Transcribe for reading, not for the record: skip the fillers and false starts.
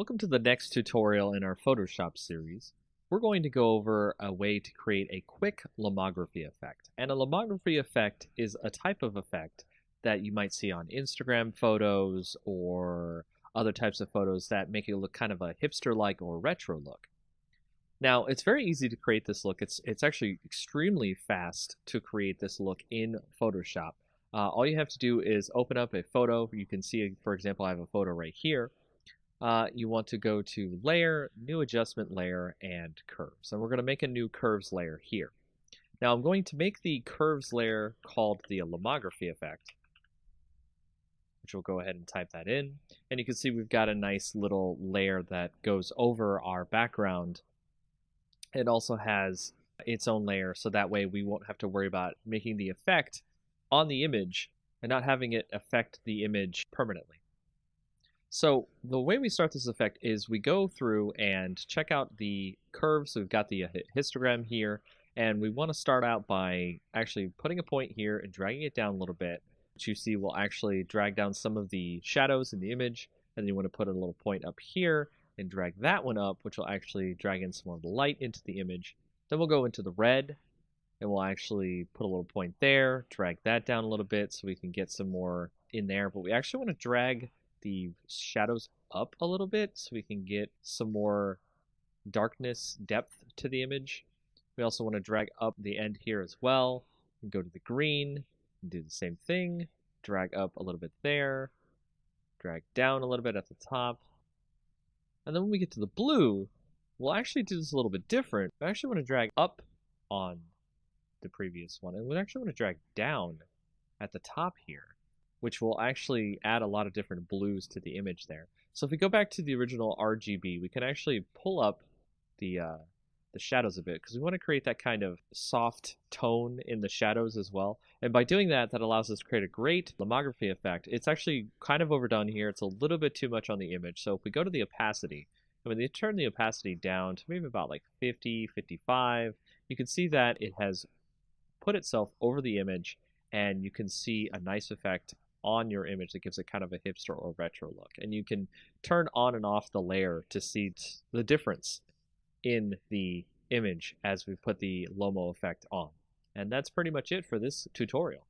Welcome to the next tutorial in our Photoshop series. We're going to go over a way to create a quick lomography effect. And a lomography effect is a type of effect that you might see on Instagram photos or other types of photos that make it look kind of a hipster-like or retro look. Now, it's very easy to create this look. It's actually extremely fast to create this look in Photoshop. All you have to do is open up a photo. You can see, for example, I have a photo right here. You want to go to Layer, New Adjustment Layer, and Curves. And we're going to make a new Curves layer here. Now I'm going to make the Curves layer called the Lomography Effect, which we'll go ahead and type that in. And you can see we've got a nice little layer that goes over our background. It also has its own layer, so that way we won't have to worry about making the effect on the image and not having it affect the image permanently. So the way we start this effect is we go through and check out the curves. So we've got the histogram here, and we want to start out by actually putting a point here and dragging it down a little bit, which you see will actually drag down some of the shadows in the image. And then you want to put a little point up here and drag that one up, which will actually drag in some more light into the image. Then we'll go into the red, and we'll actually put a little point there, drag that down a little bit so we can get some more in there. But we actually want to drag the shadows up a little bit so we can get some more darkness depth to the image. We also want to drag up the end here as well and go to the green and do the same thing. Drag up a little bit there, drag down a little bit at the top. And then when we get to the blue, we'll actually do this a little bit different. We actually want to drag up on the previous one, and we actually want to drag down at the top here, which will actually add a lot of different blues to the image there. So if we go back to the original RGB, we can actually pull up the shadows a bit, because we want to create that kind of soft tone in the shadows as well. And by doing that, that allows us to create a great lomography effect. It's actually kind of overdone here. It's a little bit too much on the image. So if we go to the opacity, and when they turn the opacity down to maybe about like 50, 55, you can see that it has put itself over the image, and you can see a nice effect on your image that gives it kind of a hipster or retro look. And you can turn on and off the layer to see the difference in the image as we put the Lomo effect on. And that's pretty much it for this tutorial.